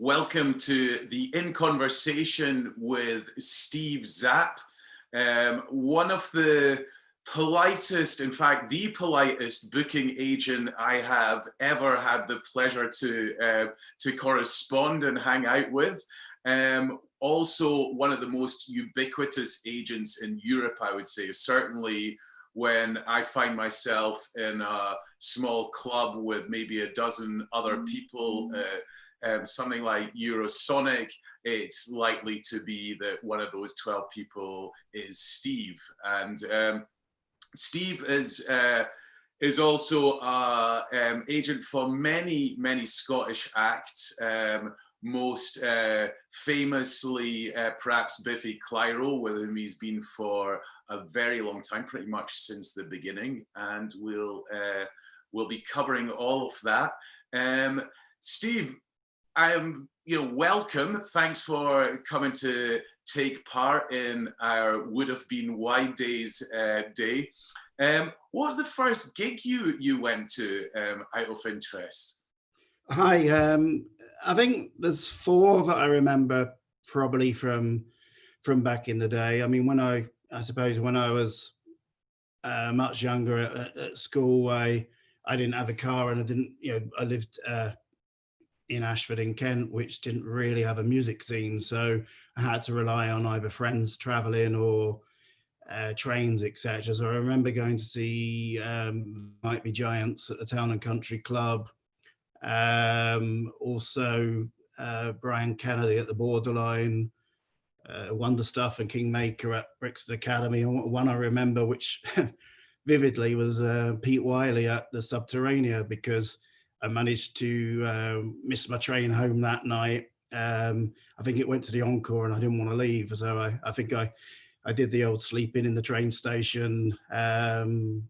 welcome to the In Conversation with Steve Zapp, one of the politest, in fact, the politest booking agent I have ever had the pleasure to correspond and hang out with. Also, one of the most ubiquitous agents in Europe, I would say. Certainly, when I find myself in a small club with maybe a dozen other people, something like Eurosonic, it's likely to be that one of those 12 people is Steve. And Steve is also an agent for many, many Scottish acts. Most famously, perhaps Biffy Clyro, with whom he's been for a very long time, pretty much since the beginning, and we'll be covering all of that. Steve, welcome. Thanks for coming to take part in our Would Have Been Wide Days day. What was the first gig you went to, out of interest? Hi, I think there's four that I remember probably from back in the day. I mean, when I suppose when I was much younger at school, I didn't have a car, and I didn't, I lived in Ashford in Kent, which didn't really have a music scene, so I had to rely on either friends traveling or trains, etc. So I remember going to see Might Be Giants at the Town and Country Club. Also Brian Kennedy at the Borderline, Wonder Stuff and Kingmaker at Brixton Academy. And one I remember, which vividly, was Pete Wiley at the Subterranea, because I managed to miss my train home that night. I think it went to the encore and I didn't want to leave, so I think I did the old sleeping in the train station and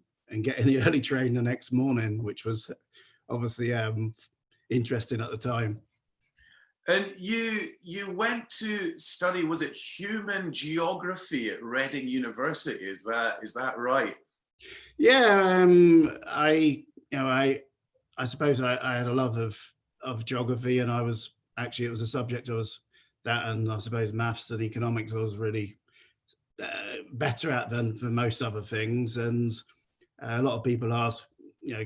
getting the early train the next morning, which was obviously interesting at the time. And you went to study, was it human geography at Reading University? Is that right? Yeah, I suppose I had a love of geography, and it was a subject I was that, and I suppose maths and economics I was really better at than for most other things. And a lot of people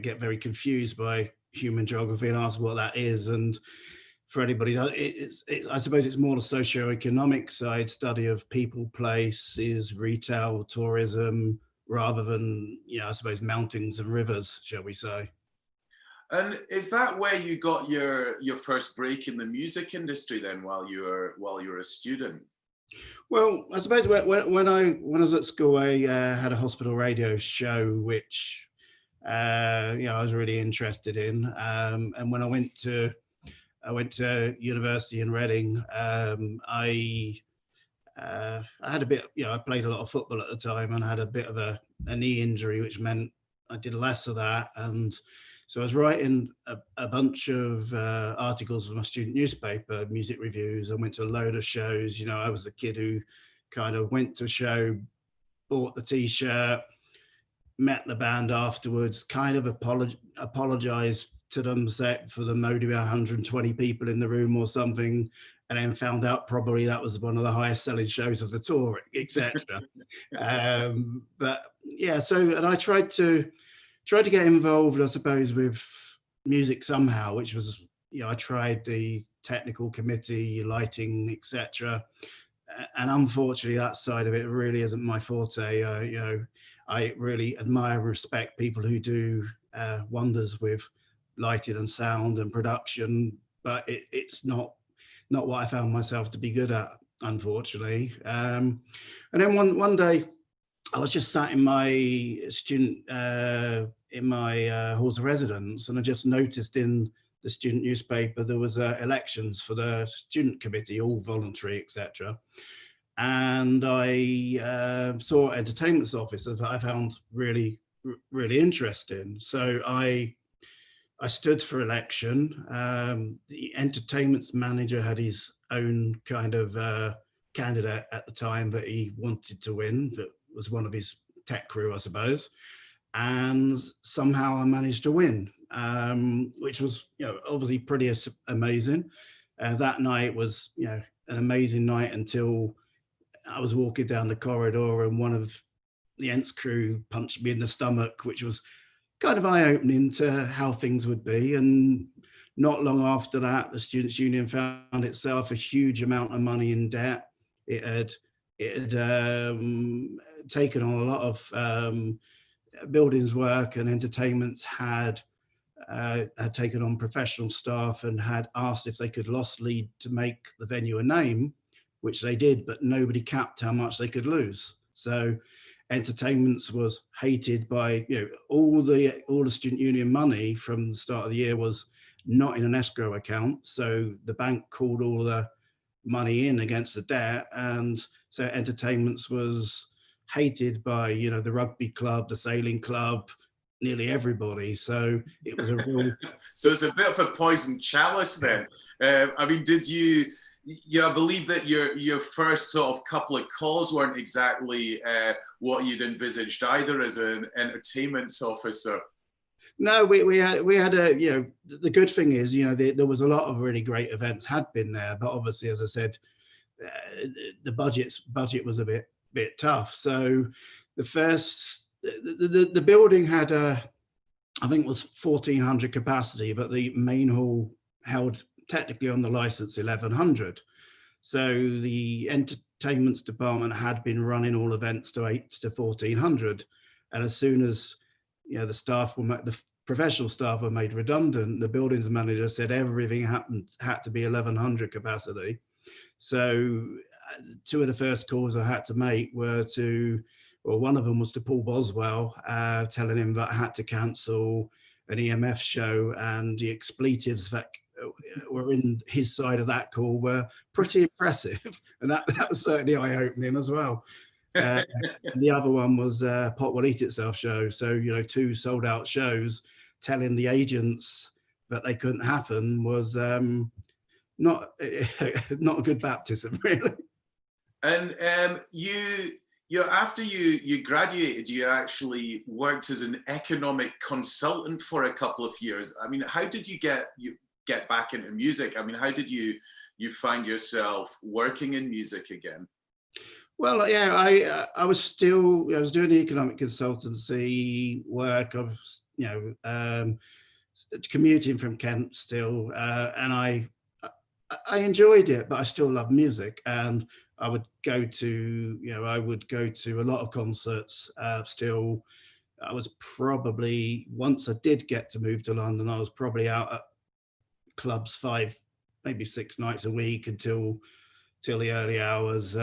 get very confused by human geography and ask what that is. And for anybody, I suppose it's more the socio-economic side, study of people, places, retail, tourism, rather than, I suppose, mountains and rivers, shall we say. And is that where you got your first break in the music industry then, while you were a student? Well, I suppose when I was at school, I had a hospital radio show, which I was really interested in. And when I went to university in Reading, I had a bit, I played a lot of football at the time, and had a bit of a knee injury, which meant I did less of that. And so I was writing a bunch of articles for my student newspaper, music reviews. I went to a load of shows. I was the kid who kind of went to a show, bought the T-shirt, met the band afterwards, kind of apologized to them, set for the maybe 120 people in the room or something, and then found out probably that was one of the highest selling shows of the tour, etc. But yeah, and I tried to get involved, I suppose, with music somehow, which was, I tried the technical committee, lighting, etc. And unfortunately, that side of it really isn't my forte. I really admire and respect people who do wonders with lighting and sound and production, but it's not what I found myself to be good at, unfortunately. And then one day, I was just sat in my student halls of residence, and I just noticed in the student newspaper there was elections for the student committee, all voluntary, etc. And I saw entertainment officer that I found really, really interesting. So I stood for election. The entertainment manager had his own kind of candidate at the time that he wanted to win, that was one of his tech crew, I suppose. And somehow I managed to win, which was, obviously pretty amazing. That night was, an amazing night until I was walking down the corridor and one of the Ents crew punched me in the stomach, which was kind of eye-opening to how things would be. And not long after that, the Students' Union found itself a huge amount of money in debt. It had taken on a lot of buildings work, and entertainments had taken on professional staff and had asked if they could loss lead to make the venue a name, which they did, but nobody capped how much they could lose. So entertainments was hated by, all the Student Union money from the start of the year was not in an escrow account. So the bank called all the money in against the debt. And so entertainments was hated by, the rugby club, the sailing club, nearly everybody. So it was a real. So it's a bit of a poisoned chalice then. I mean, did you? I believe that your first sort of couple of calls weren't exactly what you'd envisaged either as an entertainments officer. No, we had a, the good thing is, there was a lot of really great events had been there, but obviously, as I said, the budget was a bit tough. So the building had I think it was 1,400 capacity, but the main hall held technically on the license 1,100. So the entertainments department had been running all events to 1,400, and as soon as the professional staff were made redundant, the buildings manager said everything had to be 1,100 capacity. So two of the first calls I had to make were one of them was to Paul Boswell, telling him that I had to cancel an EMF show, and the expletives that were in his side of that call were pretty impressive, and that was certainly eye-opening as well. And the other one was Pot Will Eat Itself show. So, two sold out shows, telling the agents that they couldn't happen was not a good baptism, really. And after you graduated, you actually worked as an economic consultant for a couple of years. I mean, how did you get back into music? I mean, how did you find yourself working in music again? Well, yeah, I was doing the economic consultancy work. I was, commuting from Kent still, and I enjoyed it, but I still love music, and I would go to a lot of concerts. Still, I was probably, once I did get to move to London, I was probably out at clubs 5, maybe 6 nights a week until the early hours.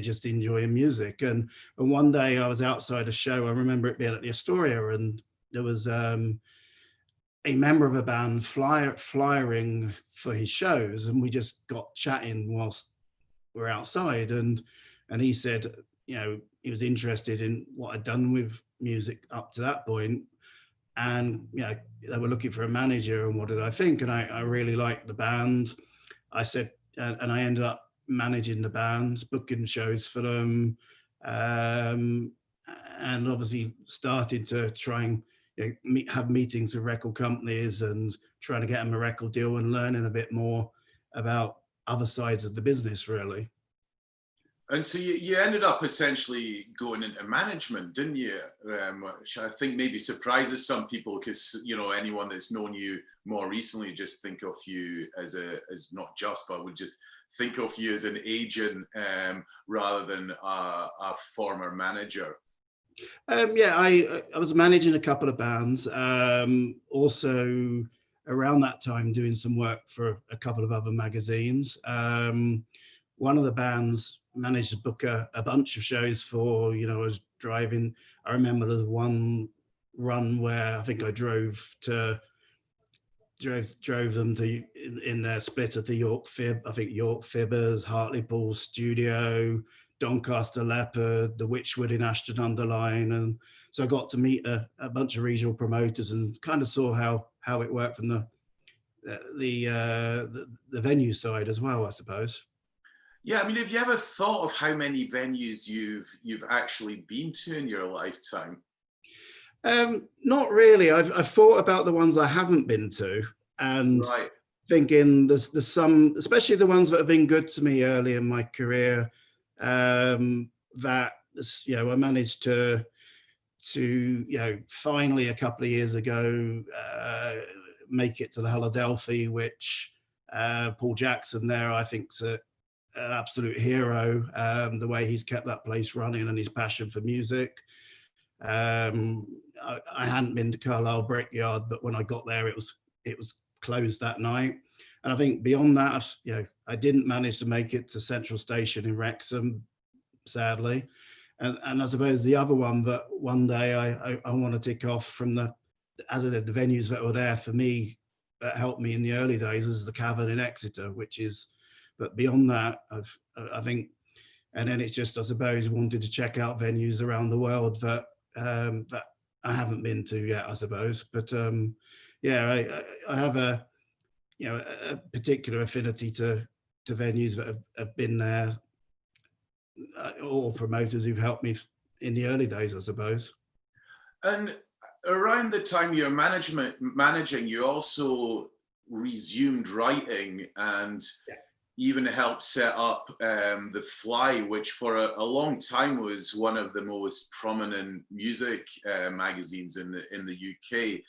Just enjoying music. And one day I was outside a show. I remember it being at the Astoria, and there was a member of a band flyering for his shows, and we just got chatting whilst we're outside. And he said, he was interested in what I'd done with music up to that point, and they were looking for a manager, and what did I think? And I really liked the band. I said, and I ended up managing the bands, booking shows for them, and obviously started to try and have meetings with record companies and trying to get them a record deal and learning a bit more about other sides of the business, really. And so you ended up essentially going into management, didn't you? Which I think maybe surprises some people, because anyone that's known you more recently just think of you as not just, but would just think of you as an agent rather than a former manager. I was managing a couple of bands. Also around that time doing some work for a couple of other magazines. One of the bands managed to book a bunch of shows for, I was driving. I remember there was one run where I think I drove them to in their splitter to York Fib, I think York Fibbers, Hartlepool Studio, Doncaster Leopard, the Witchwood in Ashton-under-Lyne. And so I got to meet a bunch of regional promoters and kind of saw how it worked from the venue side as well, I suppose. Yeah, I mean, have you ever thought of how many venues you've actually been to in your lifetime? Not really. I've thought about the ones I haven't been to, and right. thinking there's some, especially the ones that have been good to me early in my career, that, you know, I managed to you know, finally a couple of years ago make it to the Philadelphia, which Paul Jackson there, I think's an absolute hero. The way he's kept that place running and his passion for music. I hadn't been to Carlisle Brickyard, but when I got there, it was closed that night. And I think beyond that, you know, I didn't manage to make it to Central Station in Wrexham, sadly. And I suppose the other one that one day I want to tick off from the venues that were there for me that helped me in the early days was the Cavern in Exeter, which is, but beyond that, I think, and then it's just, I suppose, wanted to check out venues around the world that that I haven't been to yet, I suppose. But yeah, I have a, you know, a particular affinity to venues that have been there, or promoters who've helped me in the early days, I suppose. And around the time you're managing, you also resumed writing and even helped set up The Fly, which for a long time was one of the most prominent music magazines in the UK.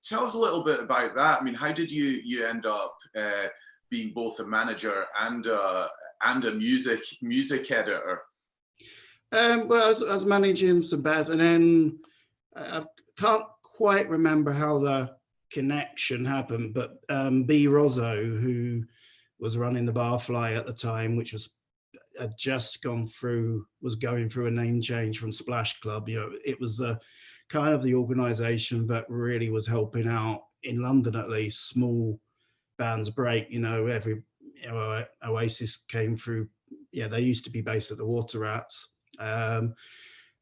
Tell us a little bit about that. I mean, how did you end up being both a manager and a music editor? Well, I was managing some bands, and then I can't quite remember how the connection happened, but B. Rozzo, who was running the Barfly at the time, which had just going through a name change from Splash Club. You know, it was kind of the organisation that really was helping out in London, at least small bands break. You know, Oasis came through. Yeah, they used to be based at the Water Rats, and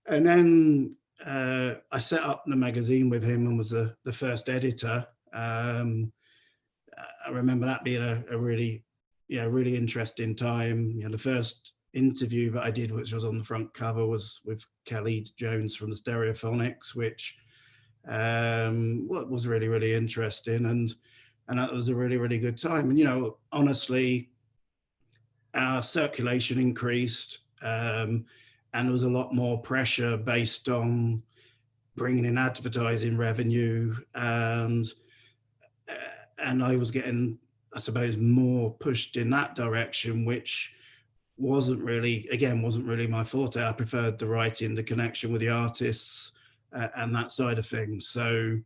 then I set up the magazine with him and was the first editor. I remember that being a really interesting time. You know, the first interview that I did, which was on the front cover, was with Kelly Jones from the Stereophonics, which was really, really interesting, and that was a really, really good time. And, you know, honestly, our circulation increased, and there was a lot more pressure based on bringing in advertising revenue, and I was getting, I suppose, more pushed in that direction, which wasn't really my forte. I preferred the writing, the connection with the artists, and that side of things. So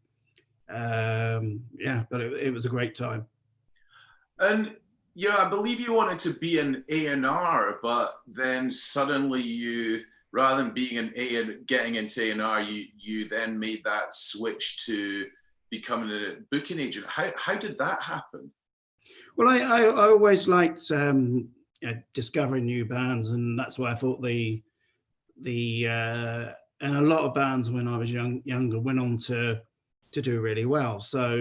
yeah, but it was a great time. And yeah, I believe you wanted to be an A&R, but then suddenly you, rather than being an A and getting into A&R, you then made that switch to becoming a booking agent. How did that happen? Well, I always liked discovering new bands, and that's why I thought the and a lot of bands when I was younger went on to do really well. So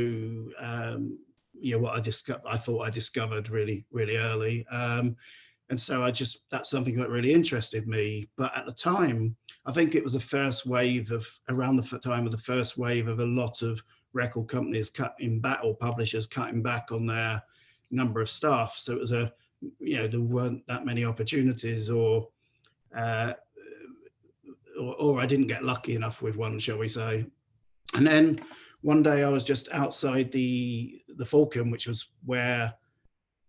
you know, I thought I discovered really, really early, and so that's something that really interested me. But at the time, I think it was the first wave of around the time of the first wave of a lot of record companies cutting back, or publishers cutting back on their number of staff. So it was there weren't that many opportunities, or I didn't get lucky enough with one, shall we say. And then one day I was just outside the Fulcrum, which was where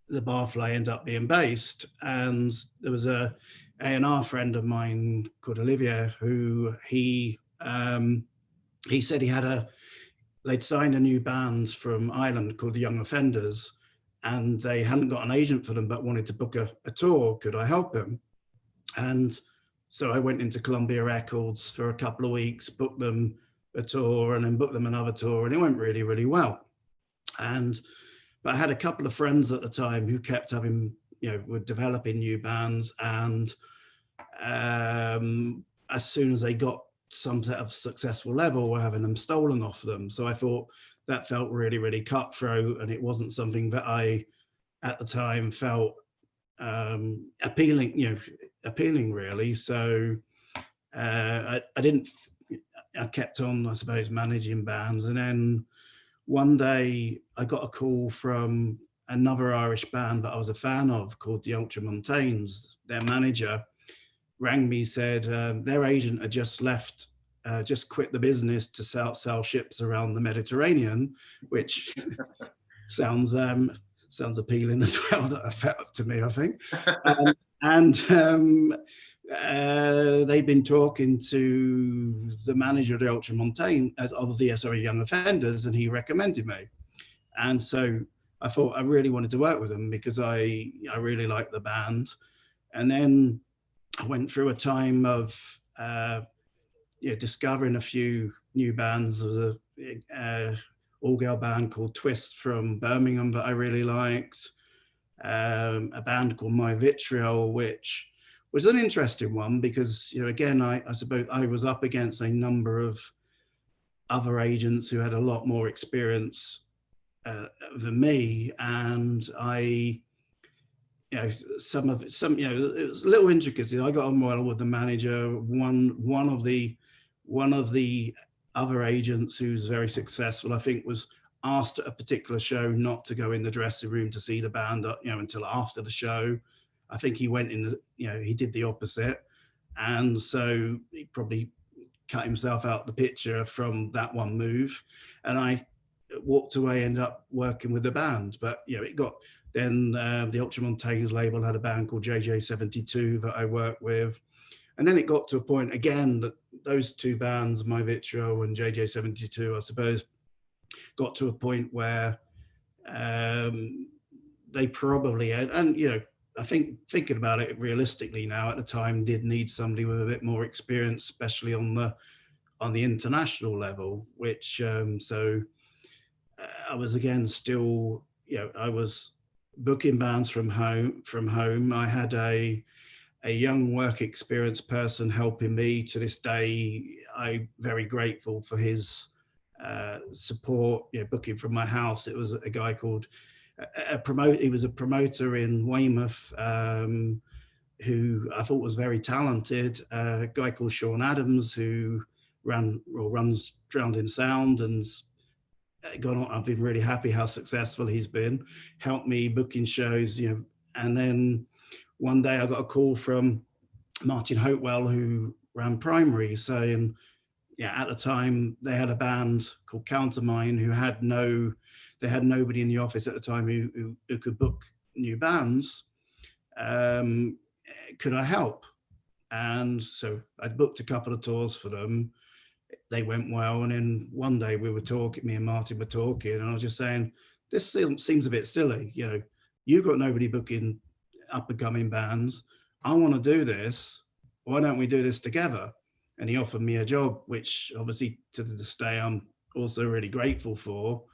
the Barfly ended up being based, and there was a A&R friend of mine called Olivier, who he said they'd signed a new band from Ireland called the Young Offenders, and they hadn't got an agent for them but wanted to book a tour. Could I help him? And so I went into Columbia Records for a couple of weeks, booked them a tour, and then booked them another tour, and it went really, really well. But I had a couple of friends at the time who kept having, were developing new bands, and as soon as they got some sort of successful level, were having them stolen off them. So I thought that felt really, really cutthroat, and it wasn't something that I, at the time, felt appealing really. So I kept on, I suppose, managing bands, and then one day I got a call from another Irish band that I was a fan of called the Ultramontanes. Their manager rang me, said their agent had just left, just quit the business to sell ships around the Mediterranean, which sounds appealing as well. That felt to me, I think. And they'd been talking to the manager of the Ultramontane of the Young Offenders, and he recommended me. And so I thought I really wanted to work with them because I really liked the band. And then I went through a time of discovering a few new bands. There was a all-girl band called Twist from Birmingham that I really liked. A band called My Vitriol, which was an interesting one because, again, I suppose I was up against a number of other agents who had a lot more experience than me, and it was a little intricacy. I got on well with the manager. One of the other agents who's very successful, I think, was asked at a particular show not to go in the dressing room to see the band, until after the show. I think he went in he did the opposite. And so he probably cut himself out the picture from that one move. And I walked away, ended up working with the band. But, it got, then the Ultramontanes label had a band called JJ72 that I worked with. And then it got to a point again that those two bands, My Vitriol and JJ72, I suppose, got to a point where they probably had, and I think thinking about it realistically now, at the time did need somebody with a bit more experience, especially on the international level. Which so I was again still, I was booking bands from home. I had a young work experience person helping me. To this day, I'm very grateful for his support, booking from my house. It was a guy called he was a promoter in Weymouth, who I thought was very talented. A guy called Sean Adams, who runs Drowned in Sound, and gone on. I've been really happy how successful he's been. Helped me booking shows, and then one day I got a call from Martin Hopewell, who ran Primary, saying, at the time they had a band called Countermine who they had nobody in the office at the time who could book new bands. Could I help? And so I booked a couple of tours for them. They went well. And then one day me and Martin were talking, and I was just saying, this seems a bit silly. You've got nobody booking up and coming bands. I want to do this. Why don't we do this together? And he offered me a job, which obviously to this day I'm also really grateful for.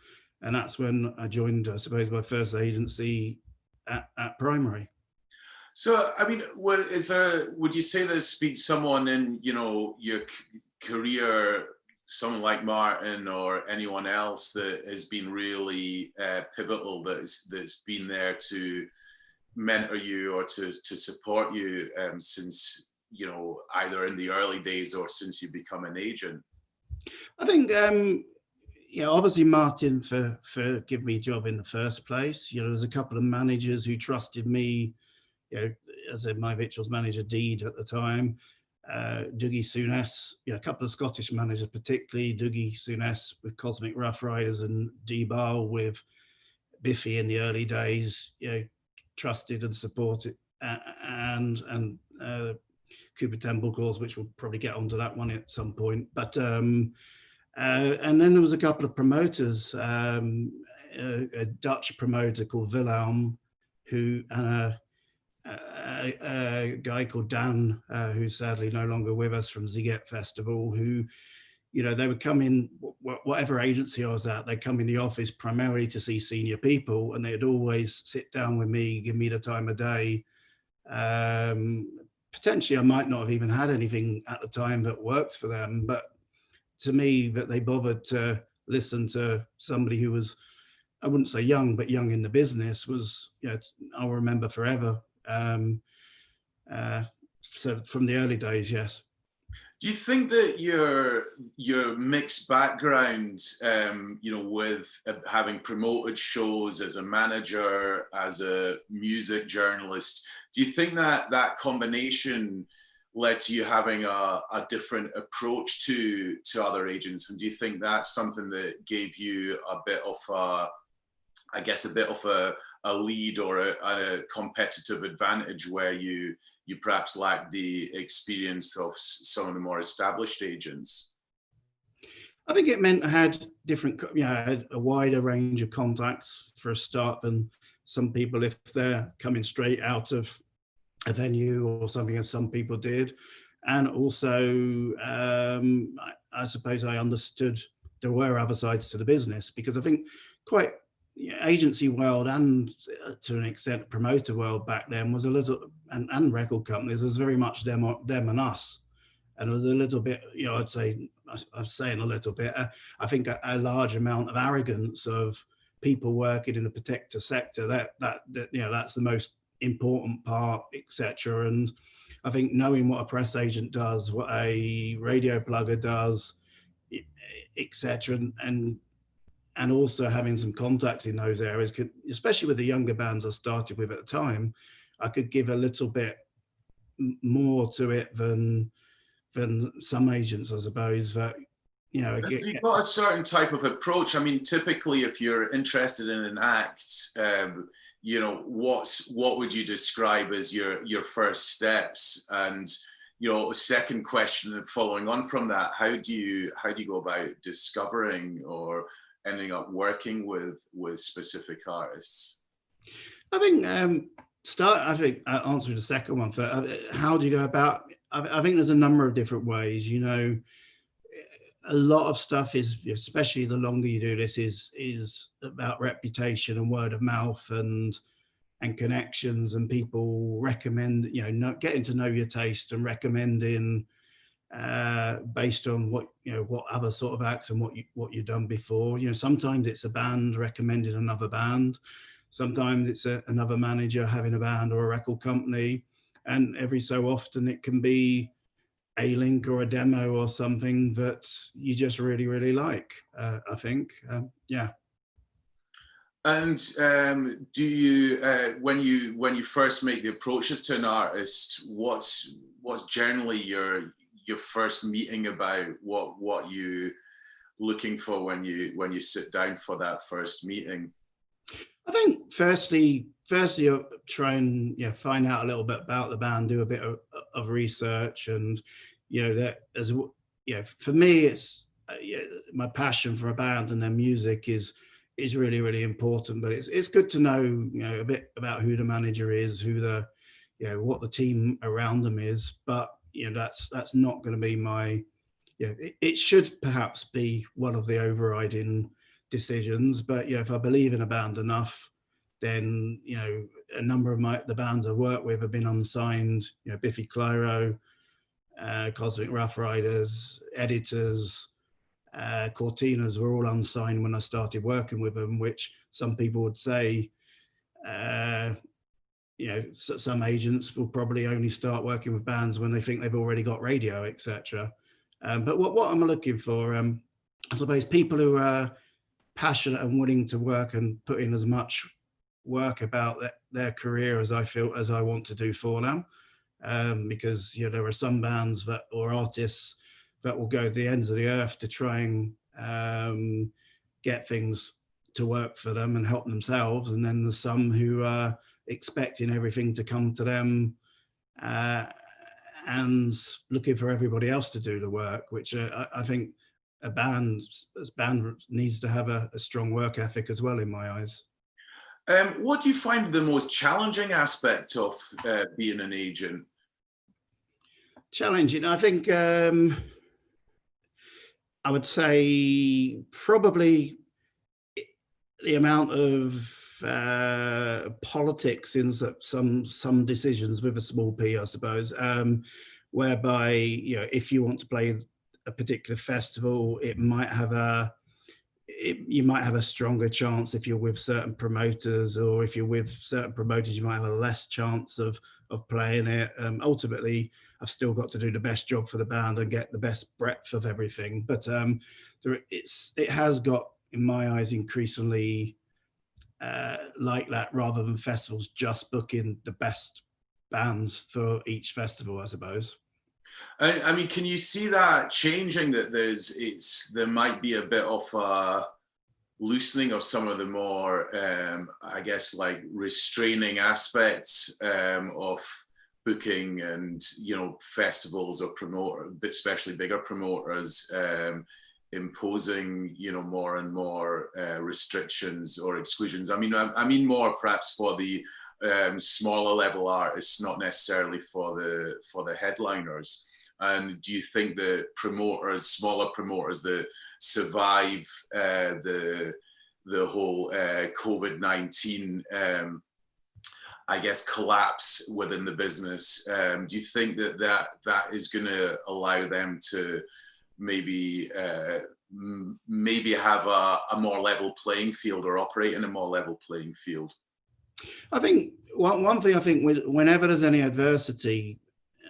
And that's when I joined, I suppose, my first agency at Primary. So, I mean, would you say there's been someone in, your career, someone like Martin or anyone else that has been really pivotal, that's been there to mentor you or to support you since, either in the early days or since you become an agent? I think, obviously Martin for giving me a job in the first place. There's a couple of managers who trusted me, as My Vitriol's manager, Deed, at the time. Dougie Souness, a couple of Scottish managers, particularly Dougie Souness with Cosmic Rough Riders, and D-Bar with Biffy in the early days, trusted and supported, and Cooper Temple Clause, which we'll probably get onto that one at some point. But and then there was a couple of promoters, a Dutch promoter called Wilhelm, who, and a guy called Dan, who's sadly no longer with us, from Ziget Festival, who, they would come in, whatever agency I was at, they'd come in the office primarily to see senior people, and they'd always sit down with me, give me the time of day. Potentially I might not have even had anything at the time that worked for them, but to me, that they bothered to listen to somebody who was, I wouldn't say young, but young in the business, was, I'll remember forever. So from the early days, yes. Do you think that your mixed background, with having promoted shows as a manager, as a music journalist, do you think that that combination led to you having a different approach to other agents? And do you think that's something that gave you a bit of a lead or a competitive advantage where you perhaps lack the experience of some of the more established agents? I think it meant I had different, I had a wider range of contacts for a start than some people if they're coming straight out of a venue or something, as some people did. And also, I suppose I understood there were other sides to the business, because I think quite agency world and to an extent promoter world back then was a little, and record companies was very much them and us, and it was a little bit, I'd say, I'm saying a little bit, I think a large amount of arrogance of people working in the protector sector, that that's the most important part, etc. And I think knowing what a press agent does, what a radio plugger does, etc., and also having some contacts in those areas could, especially with the younger bands I started with at the time, I could give a little bit more to it than some agents, I suppose. That you've got a certain type of approach. I mean, typically, if you're interested in an act, what would you describe as your first steps? And second question, following on from that, how do you go about discovering or ending up working with specific artists? I think answering the second one for how do you go about. I think there's a number of different ways. A lot of stuff is, especially the longer you do this, is about reputation and word of mouth and connections, and people recommend, getting to know your taste and recommending based on what other sort of acts and what you've done before. Sometimes it's a band recommending another band, sometimes it's another manager having a band or a record company, and every so often it can be a link or a demo or something that you just really, really like. I think, yeah. And do you, when you first make the approaches to an artist, what's generally your first meeting about? What you looking for when you sit down for that first meeting? I think firstly I'll try and find out a little bit about the band, do a bit of research, and that as for me, it's my passion for a band and their music is really, really important. But it's good to know a bit about who the manager is, who the what the team around them is. But that's not going to be my it should perhaps be one of the overriding decisions. But if I believe in a band enough, then a number of the bands I've worked with have been unsigned. Biffy Clyro, Cosmic Rough Riders, Editors, Cortinas were all unsigned when I started working with them, which some people would say some agents will probably only start working with bands when they think they've already got radio, etc. But what I'm looking for, I suppose, people who are passionate and willing to work and put in as much work about their career as I want to do for them, because there are some bands or artists that will go to the ends of the earth to try and get things to work for them and help themselves, and then there's some who are expecting everything to come to them and looking for everybody else to do the work, which I think a band needs to have a strong work ethic as well, in my eyes. What do you find the most challenging aspect of being an agent? Challenging, I think, I would say probably the amount of politics in some decisions with a small p, I suppose, whereby if you want to play a particular festival, it might have you might have a stronger chance if you're with certain promoters, or if you're with certain promoters, you might have a less chance of playing it. Ultimately, I've still got to do the best job for the band and get the best breadth of everything. But it has got, in my eyes, increasingly like that, rather than festivals just booking the best bands for each festival, I suppose. I mean, can you see that changing? That there might be a bit of a loosening of some of the more, I guess, like restraining aspects of booking, and festivals or promoter, but especially bigger promoters imposing more and more restrictions or exclusions. I mean more perhaps for the smaller level artists, not necessarily for the headliners. And do you think that smaller promoters that survive the whole COVID-19, I guess, collapse within the business, do you think that is going to allow them to maybe have a more level playing field, or operate in a more level playing field? I think one thing, I think whenever there's any adversity,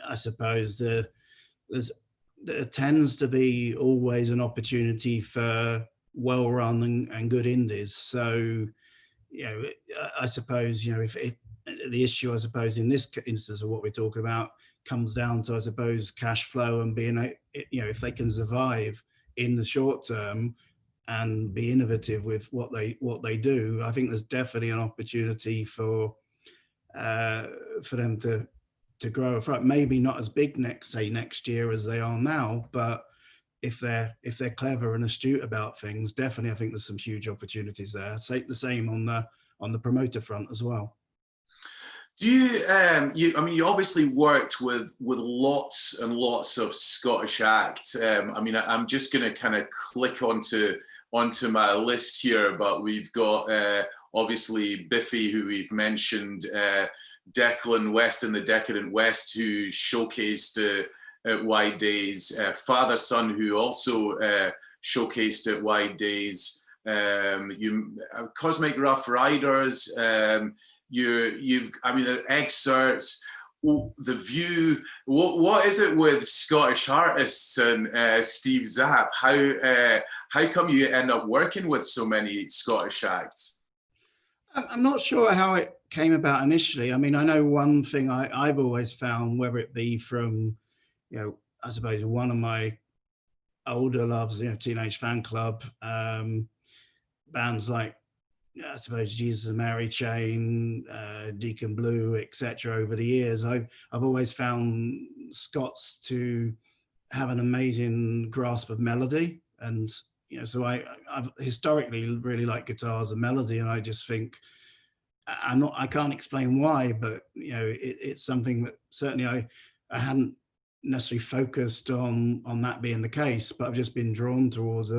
I suppose there tends to be always an opportunity for well-run and good indies. So, I suppose, if the issue, I suppose, in this instance of what we're talking about, comes down to, I suppose, cash flow and being, if they can survive in the short term and be innovative with what they do, I think there's definitely an opportunity for them to grow. Maybe not as big next year as they are now, but if they're clever and astute about things, definitely I think there's some huge opportunities there. The same on the promoter front as well. Do you obviously worked with lots and lots of Scottish acts. I'm just going to kind of click onto my list here, but we've got obviously Biffy, who we've mentioned, Declan West and the Decadent West, who showcased at Wide Days, Fatherson, who also showcased at Wide Days, Cosmic Rough Riders, the excerpts, The View. What is it with Scottish artists and Steve Zapp? How come you end up working with so many Scottish acts? I'm not sure how it came about initially. I mean, I know one thing I've always found, whether it be from, I suppose one of my older loves, Teenage Fan Club, bands like, I suppose, Jesus and Mary Chain, Deacon Blue, etc. Over the years, I've always found Scots to have an amazing grasp of melody, and so I've historically really liked guitars and melody, and I just think I can't explain why, but it's something that certainly I hadn't necessarily focused on that being the case, but I've just been drawn towards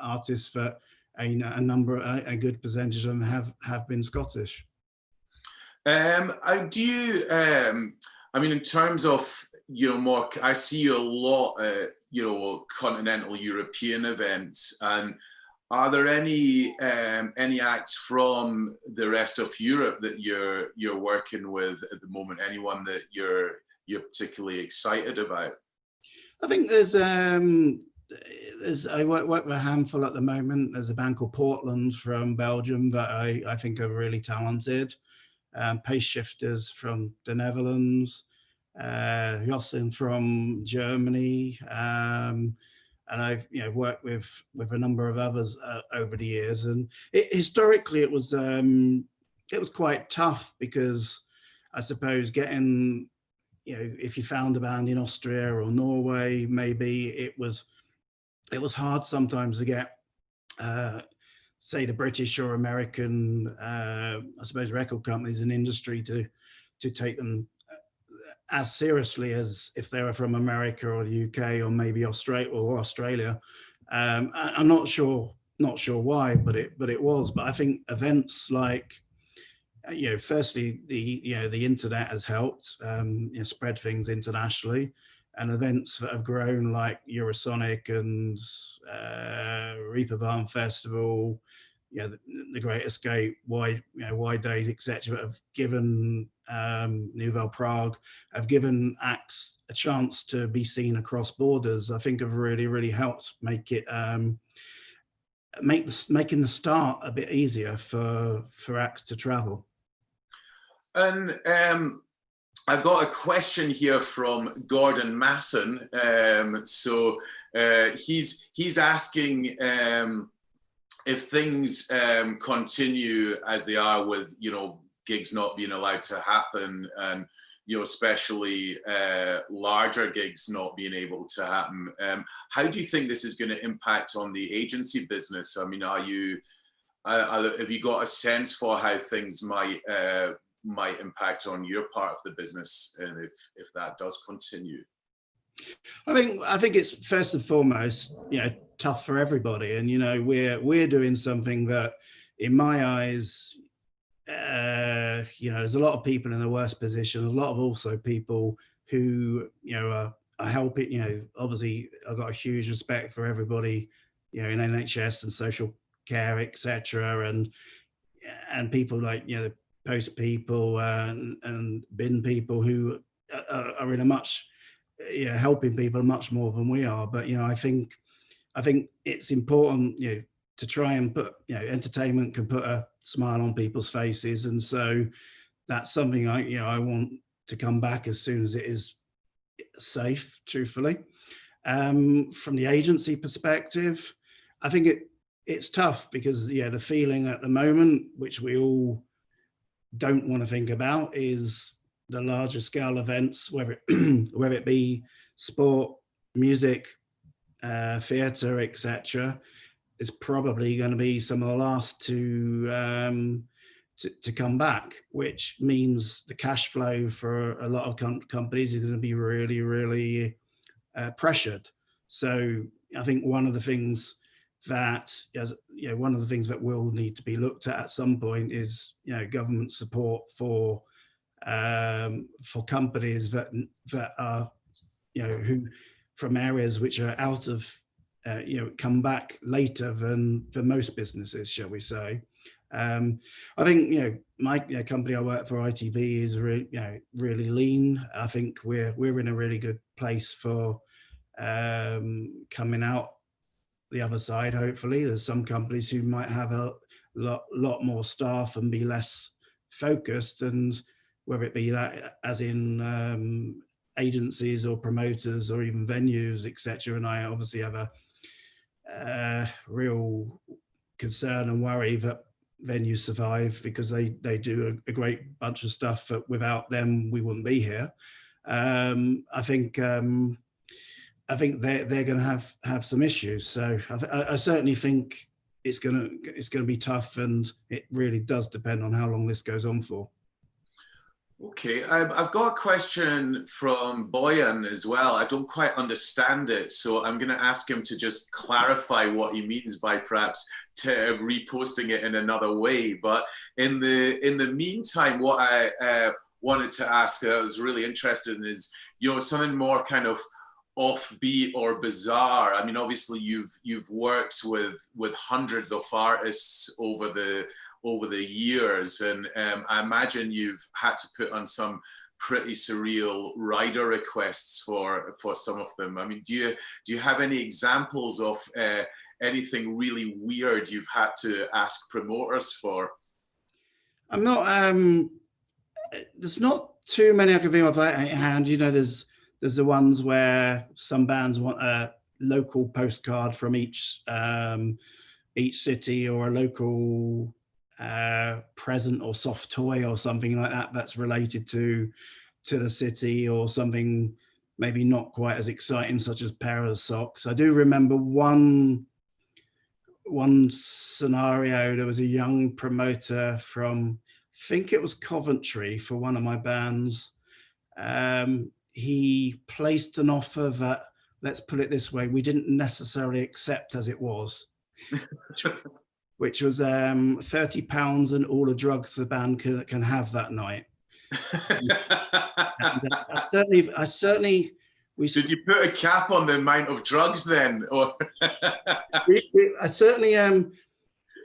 artists that a good percentage of them have been Scottish. Do you? In terms of more, I see you a lot at continental European events, and are there any acts from the rest of Europe that you're working with at the moment? Anyone that you're particularly excited about? I think I work with a handful at the moment. There's a band called Portland from Belgium that I think are really talented. Pace Shifters from the Netherlands, Jocelyn from Germany, and I've worked with a number of others over the years. And historically, it was quite tough, because I suppose getting, if you found a band in Austria or Norway, maybe it was hard sometimes to get, say, the British or American, I suppose, record companies and industry to take them as seriously as if they were from America or the UK or maybe Australia. I'm not sure why, but it was. But I think events like, firstly, the internet has helped spread things internationally. and events that have grown like Eurosonic and Reeperbahn Festival, the Great Escape, Wide Days, etc., have given Nouvelle Prague, have given acts a chance to be seen across borders. I think have really helped make it making the start a bit easier for acts to travel. And I've got a question here from Gordon Masson. He's asking if things continue as they are with, gigs not being allowed to happen, and especially larger gigs not being able to happen. How do you think this is going to impact on the agency business? I mean, have you got a sense for how things might impact on your part of the business, and if that does continue? I think it's first and foremost, tough for everybody, and we're doing something that, in my eyes, there's a lot of people in the worst position. A lot of also people who are helping. Obviously, I've got a huge respect for everybody, in NHS and social care, etc., and people like the post people and bin people who are in a much helping people much more than we are. But I think it's important to try and put entertainment can put a smile on people's faces, and so that's something I want to come back as soon as it is safe, truthfully. From the agency perspective, I think it's tough because the feeling at the moment, which we all don't want to think about, is the larger scale events, whether it be sport, music, theatre, etc., is probably going to be some of the last to come back, which means the cash flow for a lot of companies is going to be really pressured. So I think one of the things that will need to be looked at some point is government support for companies that are who from areas which are out of come back later than most businesses, shall we say. I think my company I work for, ITV, is really lean. I think we're in a really good place for coming out the other side. Hopefully, there's some companies who might have a lot more staff and be less focused, and whether it be that as in agencies or promoters or even venues, etc. And I obviously have a real concern and worry that venues survive, because they do a great bunch of stuff that without them we wouldn't be here. I think they're going to have some issues. So I certainly think it's going to be tough, and it really does depend on how long this goes on for. Okay, I've got a question from Boyan as well. I don't quite understand it, so I'm going to ask him to just clarify what he means by perhaps reposting it in another way. But in the meantime, what I wanted to ask, I was really interested in, is something more kind of offbeat or bizarre. I mean, obviously you've worked with hundreds of artists over the years, and I imagine you've had to put on some pretty surreal rider requests for some of them. I mean, do you have any examples of anything really weird you've had to ask promoters for? I'm not. There's not too many I can think of at hand. There's the ones where some bands want a local postcard from each city, or a local present or soft toy or something like that that's related to the city, or something maybe not quite as exciting, such as a pair of socks. I do remember one scenario. There was a young promoter from, I think it was Coventry, for one of my bands. He placed an offer that, let's put it this way, we didn't necessarily accept as it was, which was £30 and all the drugs the band can have that night. And I certainly Did you put a cap on the amount of drugs then, or? I certainly I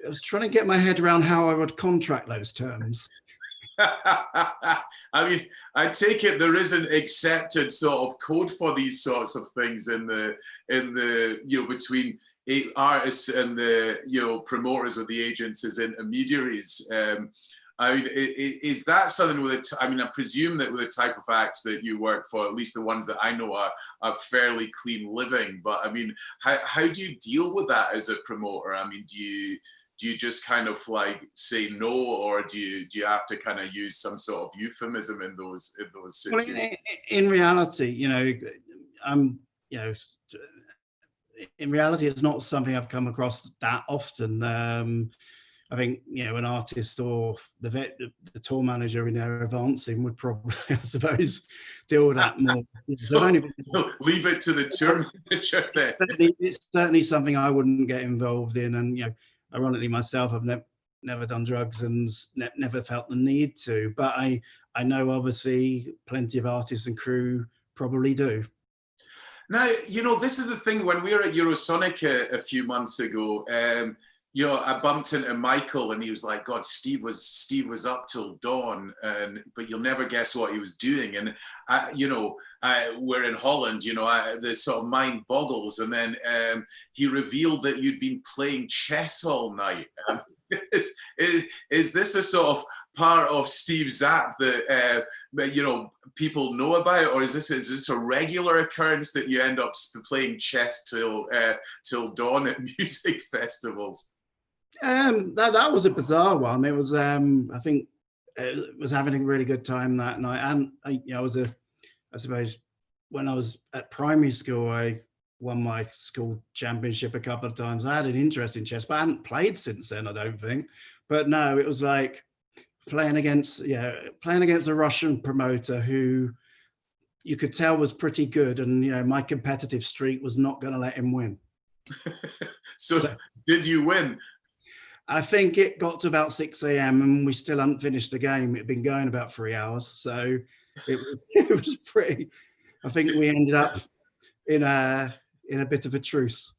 was trying to get my head around how I would contract those terms. I mean, I take it there is an accepted sort of code for these sorts of things in the between artists and the promoters or the agents as intermediaries. I mean, is that something with it? I mean, I presume that with the type of acts that you work for, at least the ones that I know are fairly clean living. But I mean, how do you deal with that as a promoter? I mean, do you just kind of like say no, or do you have to kind of use some sort of euphemism in those situations? Well, in reality, in reality, it's not something I've come across that often. I think an artist or the tour manager in their advancing would probably, I suppose, deal with that more. So leave it to the tour manager then. It's certainly something I wouldn't get involved in, and ironically myself, I've never done drugs and never felt the need to. But I know obviously plenty of artists and crew probably do. Now, this is the thing. When we were at Eurosonic a few months ago, I bumped into Michael and he was like, God, Steve was up till dawn, but you'll never guess what he was doing. And, we're in Holland, the sort of mind boggles. And then he revealed that you'd been playing chess all night. Is this a sort of part of Steve Zapp that people know about, or is this a regular occurrence that you end up playing chess till dawn at music festivals? That was a bizarre one. It was I think it was having a really good time that night, and I suppose when I was at primary school, I won my school championship a couple of times. I had an interest in chess, but I hadn't played since then, I don't think. But no, it was like playing against a Russian promoter who you could tell was pretty good, and my competitive streak was not going to let him win. So did you win? I think it got to about 6 a.m. and we still hadn't finished the game. It'd been going about 3 hours, so it was pretty. I think we ended up in a bit of a truce.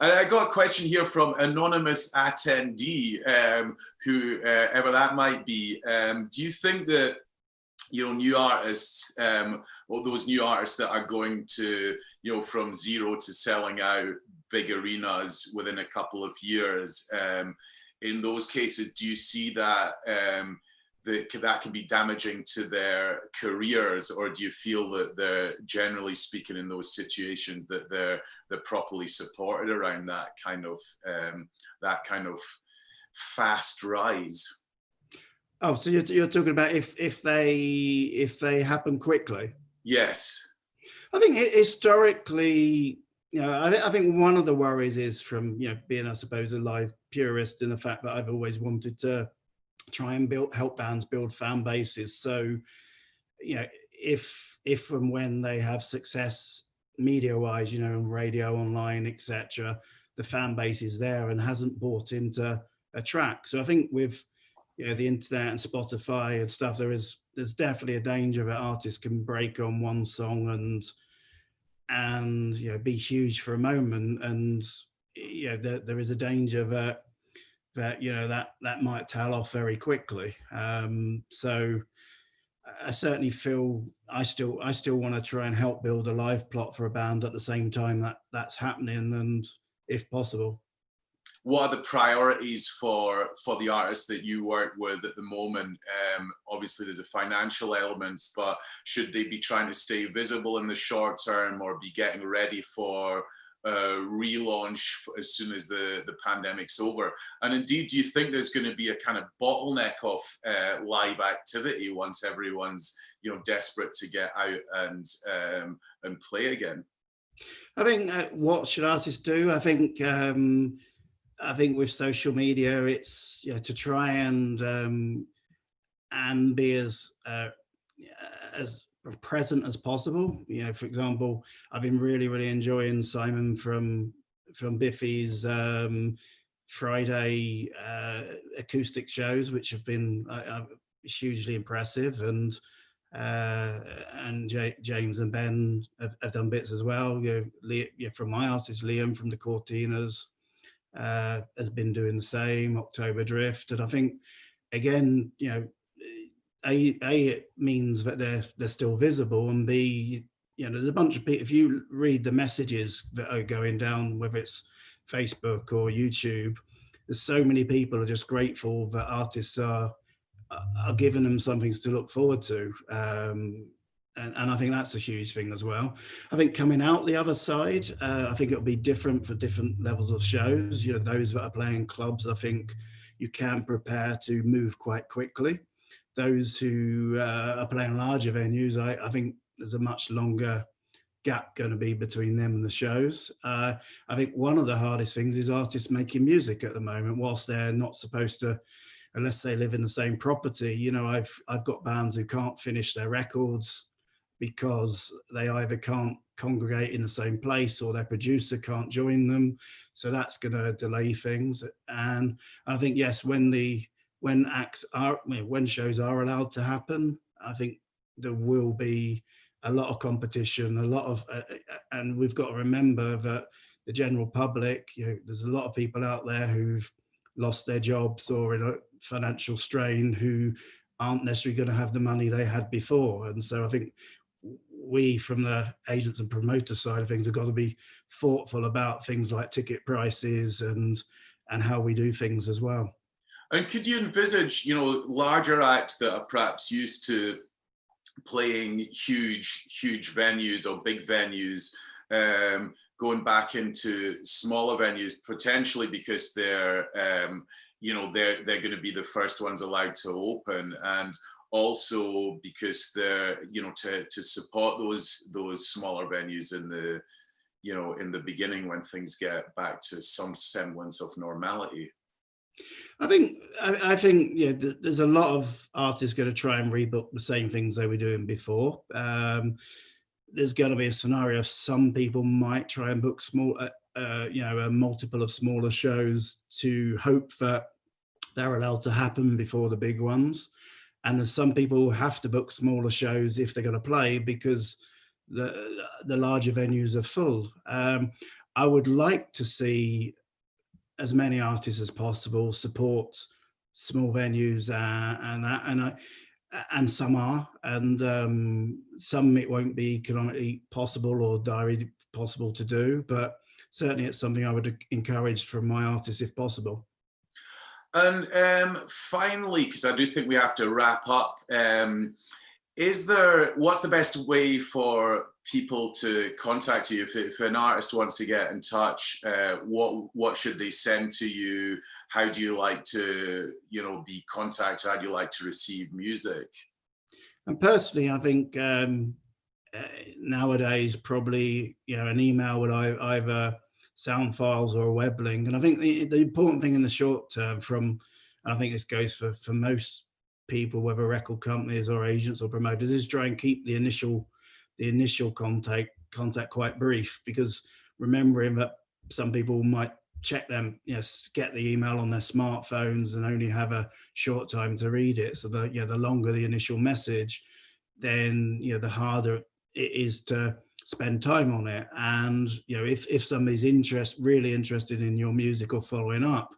I got a question here from anonymous attendee, whoever that might be. Do you think that new artists, or those new artists that are going to from zero to selling out big arenas within a couple of years, in those cases, do you see that that can be damaging to their careers, or do you feel that they're, generally speaking, in those situations, that they're properly supported around that kind of fast rise? Oh, so you're talking about if they happen quickly? Yes. I think historically, I think one of the worries is from being, I suppose, a live purist, in the fact that I've always wanted to try and help bands build fan bases. So, if and when they have success media-wise, and radio, online, etc., the fan base is there and hasn't bought into a track. So I think with the internet and Spotify and stuff, there's definitely a danger that artists can break on one song and be huge for a moment, and there is a danger that that might tail off very quickly. So I certainly feel I still want to try and help build a live plot for a band at the same time that's happening, and if possible. What are the priorities for the artists that you work with at the moment? Obviously, there's a financial element, but should they be trying to stay visible in the short term, or be getting ready for relaunch as soon as the pandemic's over? And indeed, do you think there's going to be a kind of bottleneck of live activity once everyone's desperate to get out and play again? I think what should artists do? I think with social media, it's to try and be as present as possible. For example, I've been really enjoying Simon from Biffy's Friday acoustic shows, which have been hugely impressive, and and James and Ben have done bits as well. From my artist, Liam from the Cortinas has been doing the same. October Drift, and I think again, it means that they're still visible, and B, there's a bunch of people. If you read the messages that are going down, whether it's Facebook or YouTube, there's so many people are just grateful that artists are giving them something to look forward to. And I think that's a huge thing as well. I think coming out the other side, I think it'll be different for different levels of shows. Those that are playing clubs, I think you can prepare to move quite quickly. Those who are playing larger venues, I think there's a much longer gap going to be between them and the shows. I think one of the hardest things is artists making music at the moment, whilst they're not supposed to, unless they live in the same property. I've got bands who can't finish their records because they either can't congregate in the same place or their producer can't join them. So that's going to delay things. And I think, yes, when shows are allowed to happen, I think there will be a lot of competition, and we've got to remember that the general public, there's a lot of people out there who've lost their jobs or in a financial strain who aren't necessarily going to have the money they had before. And so I think we, from the agents and promoter side of things, have got to be thoughtful about things like ticket prices and how we do things as well. And could you envisage, larger acts that are perhaps used to playing huge venues or big venues, going back into smaller venues, potentially because they're going to be the first ones allowed to open, and also because they're to support those smaller venues in the beginning when things get back to some semblance of normality? I think there's a lot of artists going to try and rebook the same things they were doing before. There's going to be a scenario of some people might try and book a multiple of smaller shows to hope that they're allowed to happen before the big ones. And there's some people who have to book smaller shows if they're going to play because the larger venues are full. I would like to see as many artists as possible support small venues, and some are, and some it won't be economically possible or diary possible to do, but certainly it's something I would encourage from my artists if possible. And finally, because I do think we have to wrap up, what's the best way for people to contact you? If an artist wants to get in touch, what should they send to you? How do you like to, be contacted? How do you like to receive music? And personally, I think nowadays probably an email would either sound files or a web link. And I think the important thing in the short term, and I think this goes for most people, whether record companies or agents or promoters, is try and keep the initial contact quite brief, because remembering that some people might check them, get the email on their smartphones and only have a short time to read it. So the longer the initial message, then the harder it is to spend time on it. And if somebody's really interested in your music or following up,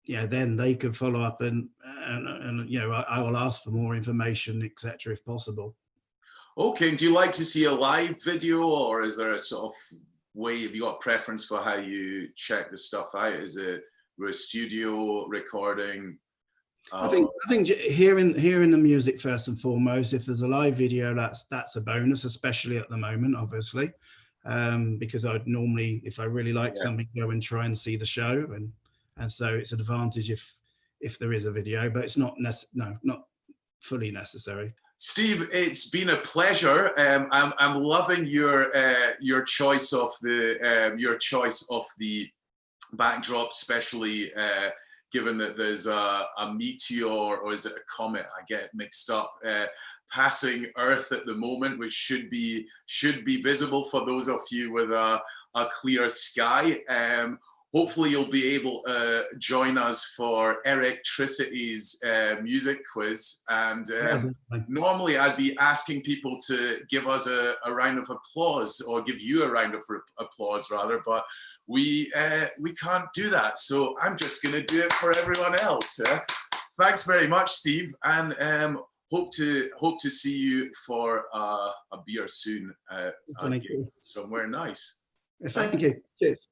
then they could follow up and I will ask for more information, etc., if possible. Okay, do you like to see a live video, or is there a sort of way, have you got a preference for how you check the stuff out? Is it a studio recording? I think hearing the music first and foremost. If there's a live video, that's a bonus, especially at the moment, obviously, because I'd normally, if I really like something, go and try and see the show, and so it's an advantage if there is a video, but it's not not fully necessary. Steve, it's been a pleasure. I'm loving your choice of the backdrop, especially given that there's a meteor, or is it a comet? I get mixed up. Passing Earth at the moment, which should be visible for those of you with a clear sky. hopefully you'll be able to join us for Electricity's music quiz. And normally I'd be asking people to give us a round of applause, or give you a round of applause rather, but we can't do that. So I'm just going to do it for everyone else. Thanks very much, Steve, and hope to see you for a beer soon, somewhere nice. Thank you. Cheers.